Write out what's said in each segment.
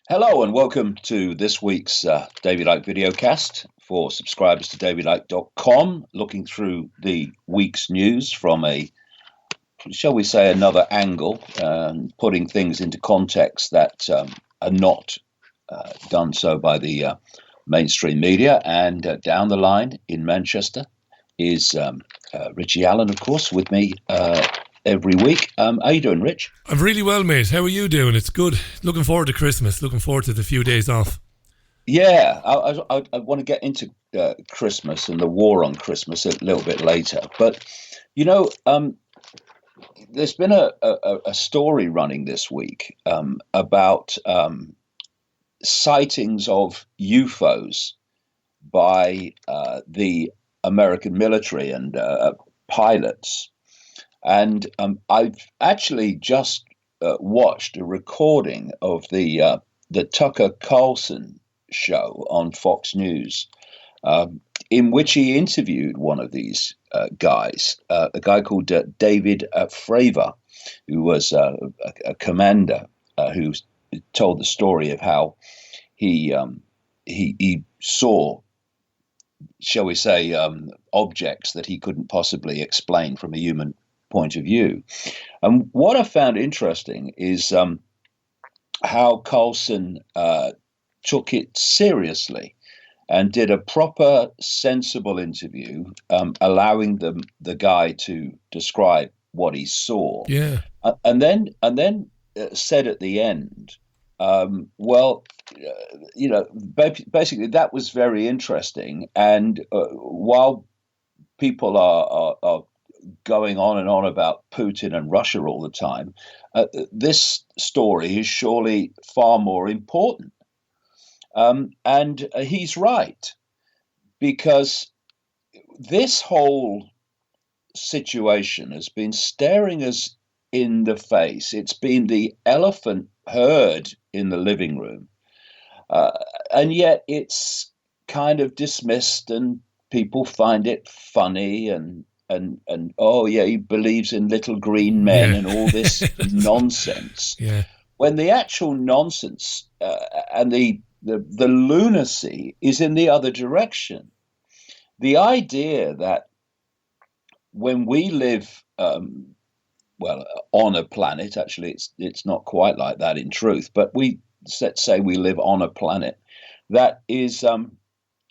Hello and welcome to this week's David Icke videocast for subscribers to davidicke.com, looking through the week's news from shall we say, another angle, putting things into context that are not done so by the mainstream media. And down the line in Manchester is Richie Allen, of course, with me every week. How you doing, Rich? I'm really well, mate. How are you doing? It's good. Looking forward to Christmas. Looking forward to the few days off. Yeah, I want to get into Christmas and the war on Christmas a little bit later. But, you know, there's been a story running this week about sightings of UFOs by the American military and pilots. And I've actually just watched a recording of the Tucker Carlson show on Fox News, in which he interviewed one of these guys, a guy called David Fravor, who was a commander who told the story of how he saw, shall we say, objects that he couldn't possibly explain from a human point of view. And what I found interesting is how Carlson took it seriously and did a proper, sensible interview, allowing the guy to describe what he saw. Yeah. And then said at the end, well, basically that was very interesting. And while people are going on and on about Putin and Russia all the time, this story is surely far more important. And he's right, because this whole situation has been staring us in the face. It's been the elephant heard in the living room. And yet it's kind of dismissed, and people find it funny, and oh yeah, he believes in little green men Yeah. and all this nonsense, Yeah. when the actual nonsense and the lunacy is in the other direction. The idea that when we live, well, on a planet, actually, it's not quite like that in truth, but let's say we live on a planet that is,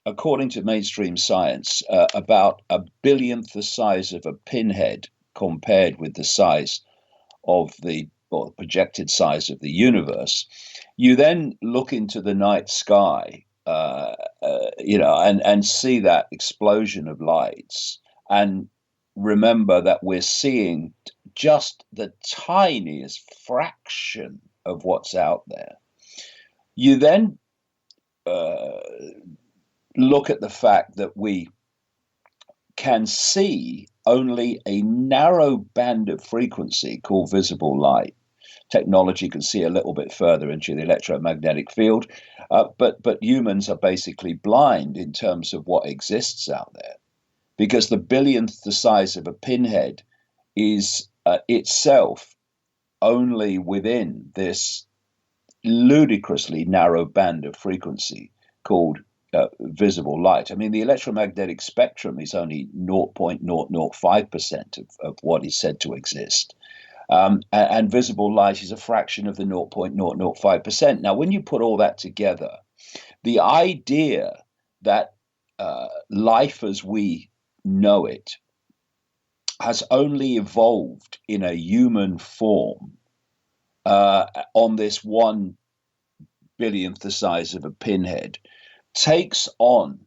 according to mainstream science, about a billionth the size of a pinhead compared with the size of the projected size of the universe. You then look into the night sky, and see that explosion of lights, and remember that we're seeing just the tiniest fraction of what's out there. You then uh, look at the fact that we can see only a narrow band of frequency called visible light. Technology can see a little bit further into the electromagnetic field, but humans are basically blind in terms of what exists out there, because the billionth the size of a pinhead is itself only within this ludicrously narrow band of frequency called visible light. I mean, the electromagnetic spectrum is only 0.005% of what is said to exist. And visible light is a fraction of the 0.005%. Now, when you put all that together, the idea that life as we know it has only evolved in a human form on this 1 billionth the size of a pinhead takes on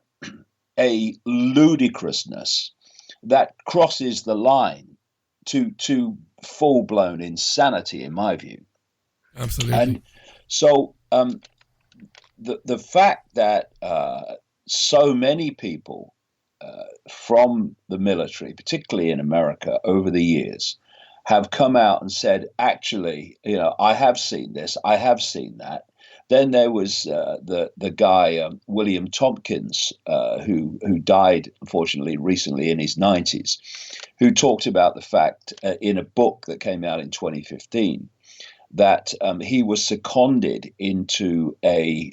a ludicrousness that crosses the line to full blown insanity, in my view. Absolutely. And so the fact that so many people from the military, particularly in America, over the years, have come out and said, actually, I have seen this, I have seen that. Then there was the guy William Tompkins, who died unfortunately recently in his 90s, who talked about the fact in a book that came out in 2015 that he was seconded into a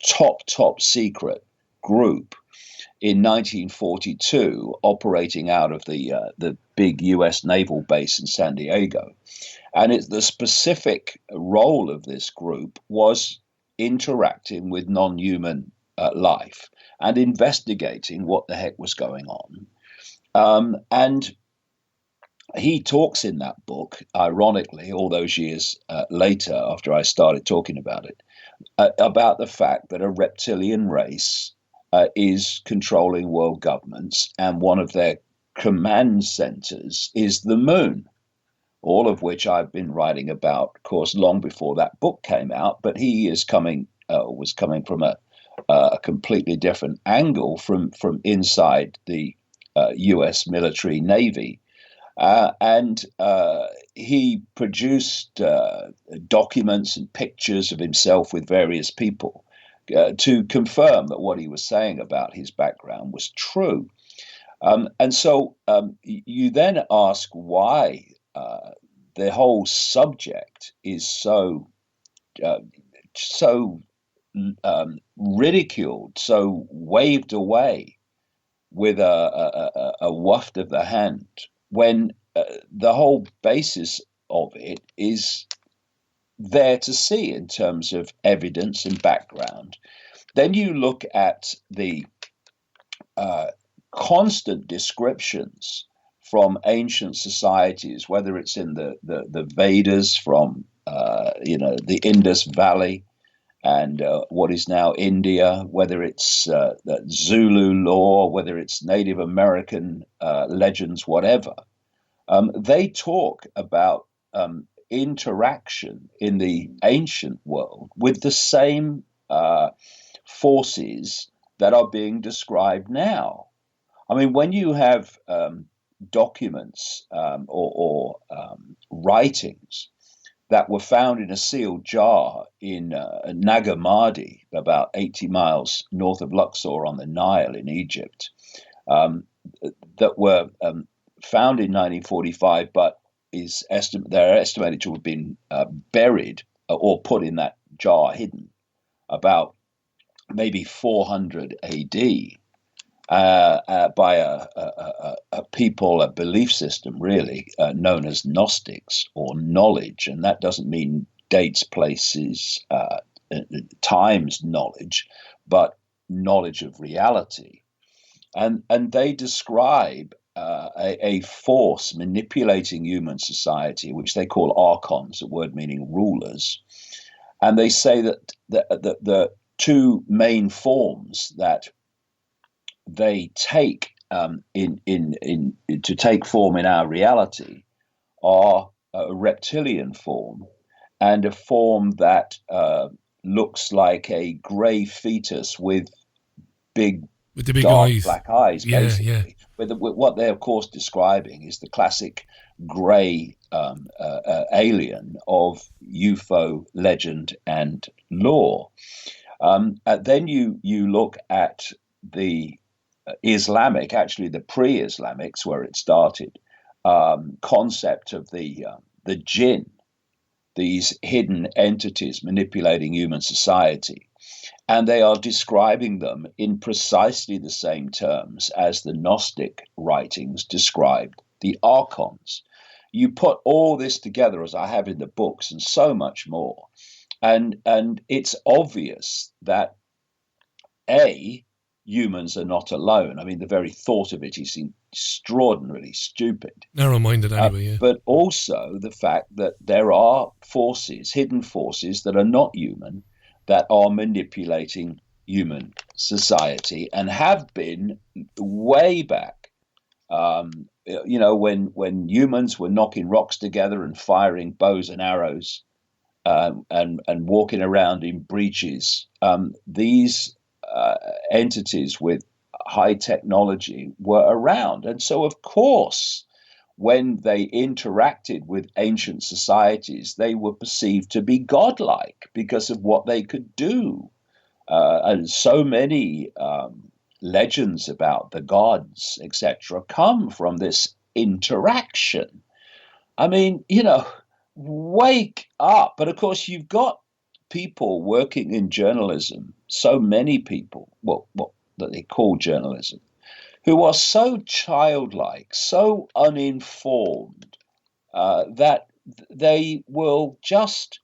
top secret group in 1942, operating out of the big U.S. naval base in San Diego. And the specific role of this group was interacting with non-human life and investigating what the heck was going on. And he talks in that book, ironically, all those years later, after I started talking about it, about the fact that a reptilian race is controlling world governments, and one of their command centers is the moon, all of which I've been writing about, of course, long before that book came out. But he is was coming from a completely different angle from inside the U.S. military navy. And he produced documents and pictures of himself with various people to confirm that what he was saying about his background was true. And so you then ask why the whole subject is so ridiculed, so waved away with a waft of the hand, when the whole basis of it is there to see in terms of evidence and background. Then you look at the constant descriptions from ancient societies, whether it's in the Vedas from the Indus Valley and what is now India, whether it's the Zulu lore, whether it's Native American legends, whatever. They talk about interaction in the ancient world with the same forces that are being described now. I mean, when you have documents or writings that were found in a sealed jar in Nagamadi, about 80 miles north of Luxor on the Nile in Egypt, that were found in 1945, but they're estimated to have been buried or put in that jar, hidden, about maybe 400 AD. By a people, a belief system, really, known as Gnostics or knowledge. And that doesn't mean dates, places, times knowledge, but knowledge of reality. And they describe a force manipulating human society, which they call archons, a word meaning rulers. And they say that the two main forms that they take to take form in our reality are a reptilian form and a form that looks like a grey fetus with the big dark eyes. black eyes, Yeah, basically. yeah. But what they're of course describing is the classic grey alien of UFO legend and lore. Then you look at the Islamic, actually the pre-Islamics, where it started, concept of the jinn, these hidden entities manipulating human society. And they are describing them in precisely the same terms as the Gnostic writings described the archons. You put all this together, as I have in the books, and so much more, and it's obvious that humans are not alone. I mean, the very thought of it is extraordinarily stupid. Narrow-minded, anyway. Yeah. But also the fact that there are forces, hidden forces that are not human, that are manipulating human society and have been way back. When humans were knocking rocks together and firing bows and arrows and walking around in breeches, these entities with high technology were around. And so, of course, when they interacted with ancient societies, they were perceived to be godlike because of what they could do. And so many legends about the gods, etc., come from this interaction. I mean, wake up. But of course, you've got people working in journalism, so many people, what that they call journalism, who are so childlike, so uninformed, that they will just,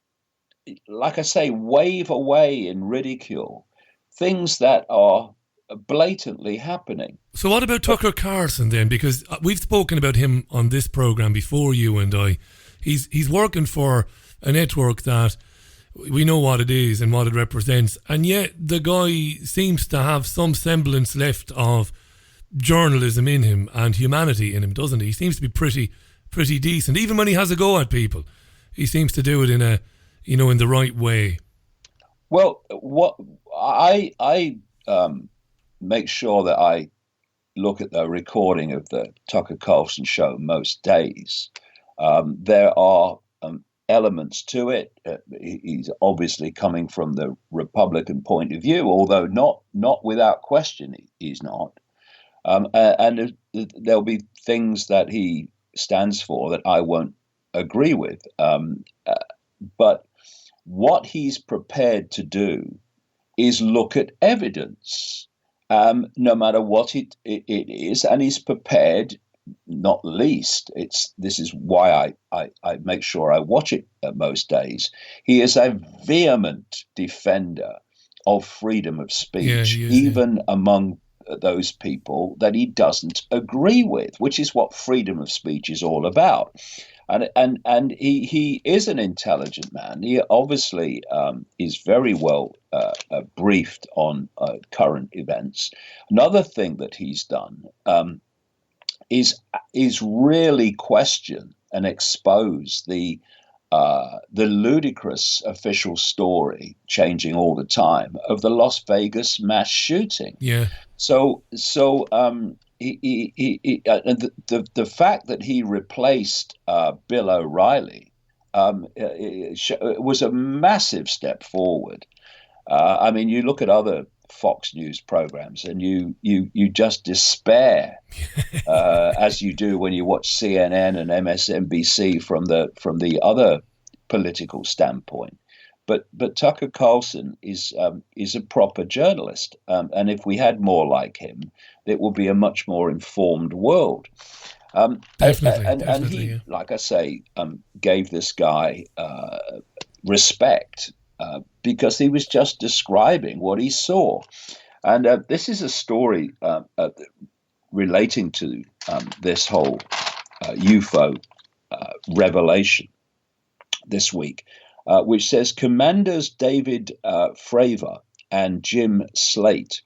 like I say, wave away in ridicule things that are blatantly happening. So what about But Tucker Carlson then? Because we've spoken about him on this program before, you and I. He's working for a network that we know what it is and what it represents, and yet the guy seems to have some semblance left of journalism in him and humanity in him, doesn't he? He seems to be pretty decent, even when he has a go at people. He seems to do it in a, in the right way. well, what I make sure that I look at the recording of the Tucker Carlson show most days. There are elements to it. He's obviously coming from the Republican point of view, although not without question he's not. And there'll be things that he stands for that I won't agree with. But what he's prepared to do is look at evidence, no matter what it is, and he's prepared. Not least, this is why I make sure I watch it most days. He is a vehement defender of freedom of Yeah, speech, he is. Yeah. even among those people that he doesn't agree with, which is what freedom of speech is all about. And he is an intelligent man. He obviously is very well briefed on current events. Another thing that he's done is really question and expose the ludicrous official story, changing all the time, of the Las Vegas mass shooting. Yeah. The fact that he replaced Bill O'Reilly it was a massive step forward. I mean, you look at other Fox News programs, and you just despair, as you do when you watch CNN and MSNBC from the other political standpoint. But Tucker Carlson is a proper journalist, and if we had more like him, it would be a much more informed world. And he, Yeah. like I say, gave this guy respect because he was just describing what he saw. And this is a story relating to this whole UFO revelation this week, which says Commanders David Fravor and Jim Slate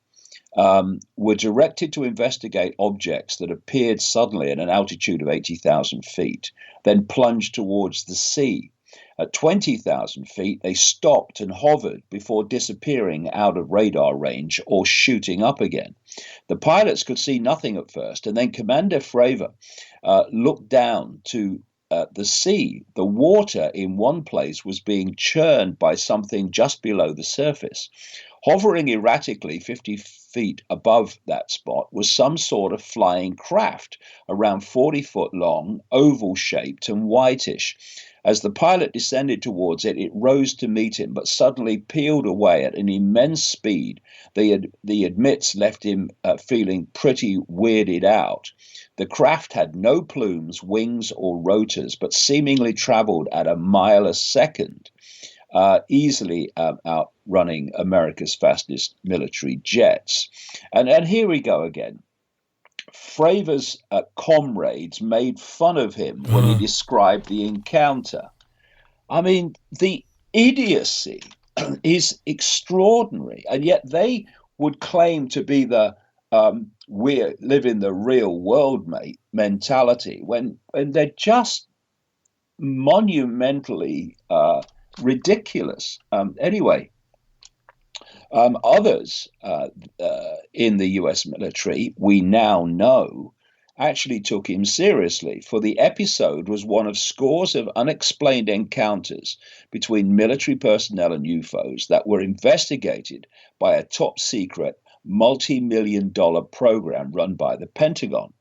were directed to investigate objects that appeared suddenly at an altitude of 80,000 feet, then plunged towards the sea. At 20,000 feet, they stopped and hovered before disappearing out of radar range or shooting up again. The pilots could see nothing at first, and then Commander Fravor looked down to the sea. The water in one place was being churned by something just below the surface. Hovering erratically 50 feet above that spot was some sort of flying craft, around 40 foot long, oval shaped and whitish. As the pilot descended towards it, it rose to meet him, but suddenly peeled away at an immense speed. The admits left him feeling pretty weirded out. The craft had no plumes, wings, or rotors, but seemingly traveled at a mile a second, easily outrunning America's fastest military jets. And here we go again. Fravor's comrades made fun of him when he described the encounter. I mean, the idiocy is extraordinary, and yet they would claim to be the we live in the real world, mate, mentality when they're just monumentally ridiculous. Anyway, others in the US military, we now know, actually took him seriously, for the episode was one of scores of unexplained encounters between military personnel and UFOs that were investigated by a top secret multi-million-dollar program run by the Pentagon.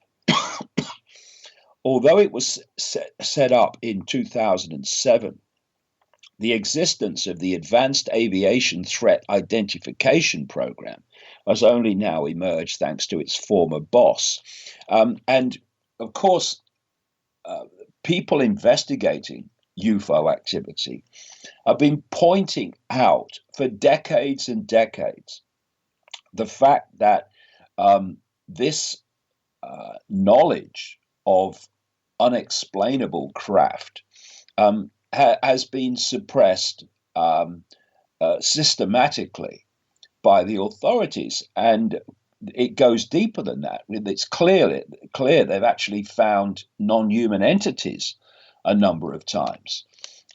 although it was set up in 2007, the existence of the Advanced Aviation Threat Identification Program has only now emerged thanks to its former boss. And of course, uh, people investigating UFO activity have been pointing out for decades and decades the fact that this knowledge of unexplainable craft has been suppressed systematically by the authorities, and it goes deeper than that. It's clear they've actually found non-human entities a number of times.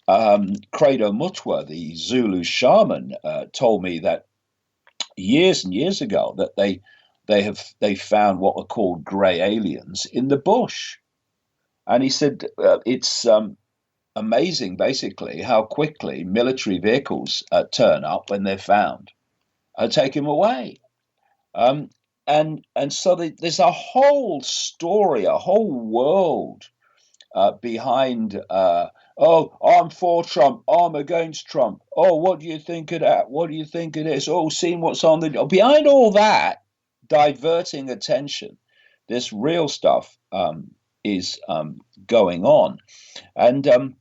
Credo Mutwa, the Zulu shaman, told me that years and years ago that they found what are called grey aliens in the bush, and he said it's amazing, basically, how quickly military vehicles turn up when they're found, take them away. Um, and so there's a whole story, a whole world behind. Oh, I'm for Trump. I'm against Trump. Oh, what do you think of that? What do you think of this? Oh, seeing what's on the behind all that, diverting attention. This real stuff is going on, and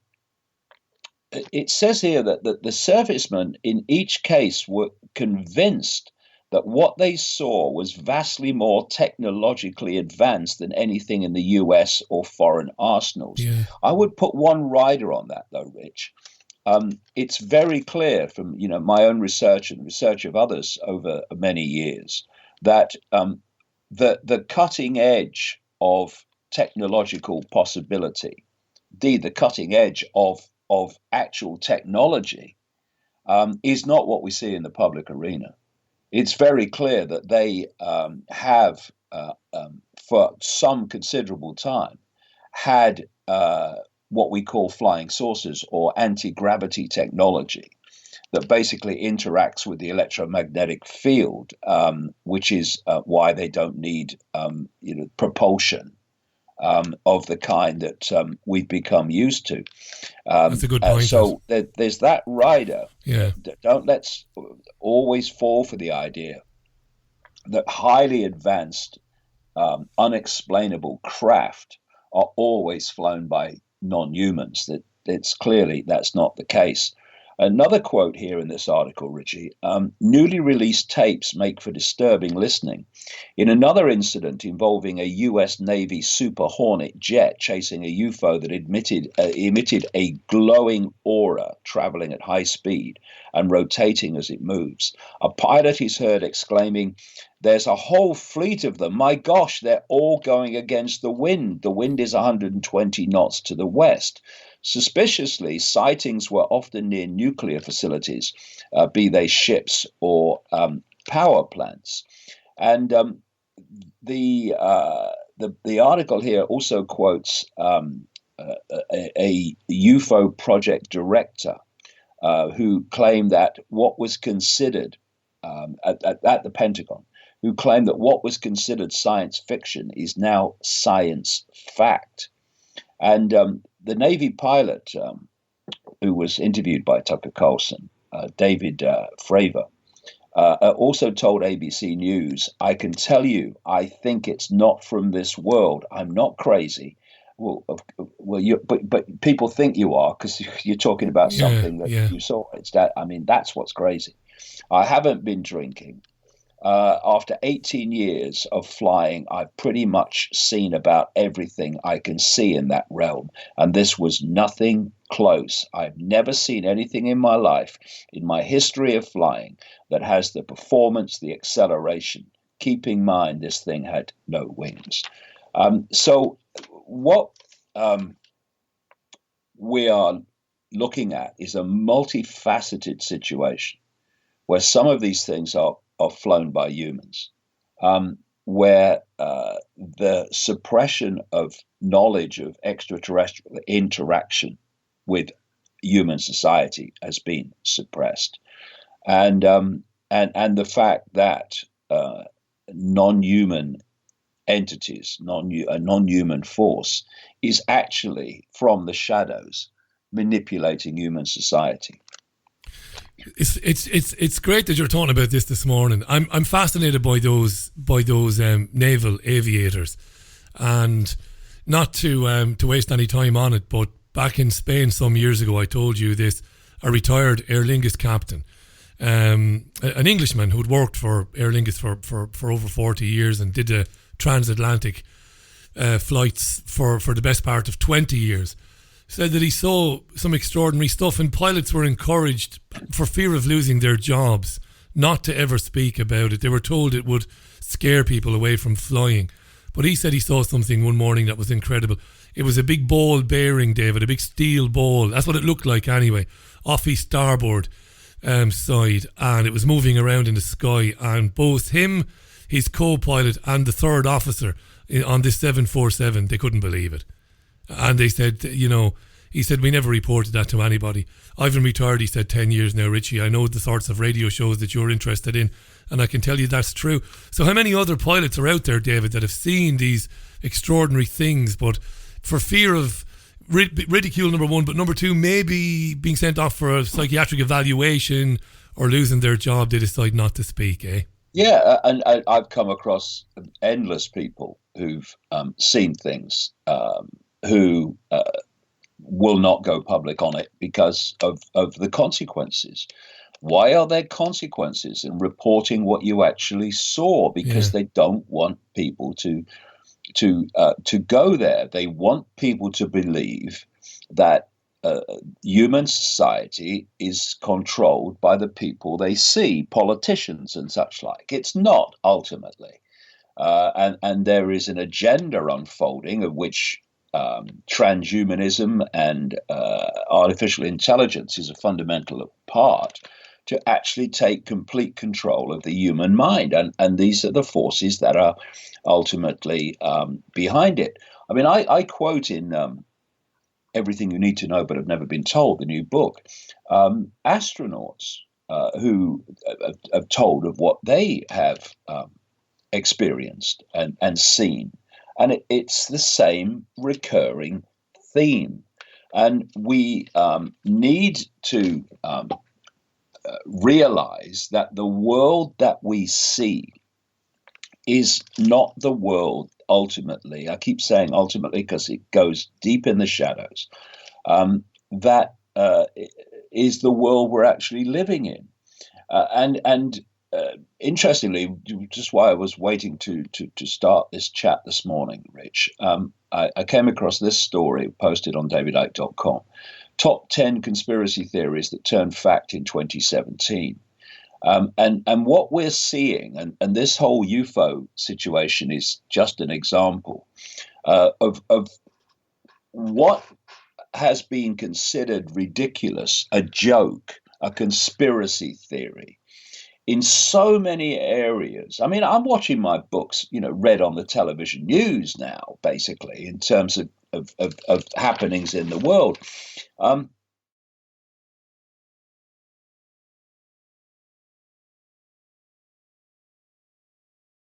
it says here that the servicemen in each case were convinced that what they saw was vastly more technologically advanced than anything in the US or foreign arsenals. Yeah. I would put one rider on that, though, Rich. It's very clear from my own research and research of others over many years that the cutting edge of technological possibility, indeed the cutting edge of actual technology, is not what we see in the public arena. It's very clear that they have, for some considerable time, had what we call flying saucers or anti-gravity technology that basically interacts with the electromagnetic field, which is why they don't need propulsion of the kind that we've become used to. That's a good point. So there's that rider. Yeah. Don't let's always fall for the idea that highly advanced, unexplainable craft are always flown by non-humans. That it's clearly that's not the case. Another quote here in this article, Richie: newly released tapes make for disturbing listening. In another incident involving a US Navy Super Hornet jet chasing a UFO that emitted a glowing aura traveling at high speed and rotating as it moves, a pilot is heard exclaiming, "There's a whole fleet of them. My gosh, they're all going against the wind. The wind is 120 knots to the west." Suspiciously, sightings were often near nuclear facilities, be they ships or power plants. And the article here also quotes a UFO project director who claimed that what was considered at the Pentagon, who claimed that what was considered science fiction is now science fact. And the Navy pilot who was interviewed by Tucker Carlson, David Fravor, also told ABC News, "I can tell you, I think it's not from this world. I'm not crazy." But people think you are because you're talking about something that you saw. It's that. I mean, that's what's crazy. I haven't been drinking. After 18 years of flying, I've pretty much seen about everything I can see in that realm, and this was nothing close. I've never seen anything in my life, in my history of flying, that has the performance, the acceleration. Keep in mind, this thing had no wings. So what we are looking at is a multifaceted situation where some of these things are flown by humans, where the suppression of knowledge of extraterrestrial interaction with human society has been suppressed, and the fact that non-human entities, a non-human force, is actually from the shadows manipulating human society. It's great that you're talking about this morning. I'm fascinated by those naval aviators, and not to waste any time on it, but back in Spain some years ago, I told you this. A retired Aer Lingus captain, an Englishman who'd worked for Aer Lingus for over 40 years and did the transatlantic flights for the best part of 20 years, said that he saw some extraordinary stuff, and pilots were encouraged, for fear of losing their jobs, not to ever speak about it. They were told it would scare people away from flying. But he said he saw something one morning that was incredible. It was a big ball bearing, David, a big steel ball. That's what it looked like anyway, off his starboard side, and it was moving around in the sky, and both him, his co-pilot, and the third officer on this 747, they couldn't believe it. And they said, he said, we never reported that to anybody. I've been retired, he said, 10 years now, Richie. I know the sorts of radio shows that you're interested in, and I can tell you that's true. So how many other pilots are out there, David, that have seen these extraordinary things, but for fear of ridicule, number one, but number two, maybe being sent off for a psychiatric evaluation or losing their job, they decide not to speak, eh? Yeah, and I've come across endless people who've seen things, who will not go public on it because of the consequences. Why are there consequences in reporting what you actually saw? Because they don't want people to go there. They want people to believe that human society is controlled by the people they see, politicians and such like. It's not, ultimately. And there is an agenda unfolding of which transhumanism and artificial intelligence is a fundamental part, to actually take complete control of the human mind. And these are the forces that are ultimately behind it. I mean, I quote in Everything You Need to Know But Have Never Been Told, the new book, astronauts who have told of what they have experienced and seen. And it's the same recurring theme. And we need to realize that the world that we see is not the world ultimately. I keep saying ultimately because it goes deep in the shadows. That is the world we're actually living in. And interestingly, just why I was waiting to start this chat this morning, Rich, I came across this story posted on davidicke.com. Top 10 conspiracy theories that turned fact in 2017. And what we're seeing, and this whole UFO situation is just an example of what has been considered ridiculous, a joke, a conspiracy theory in so many areas. I mean, I'm watching my books, read on the television news now, basically, in terms of happenings in the world.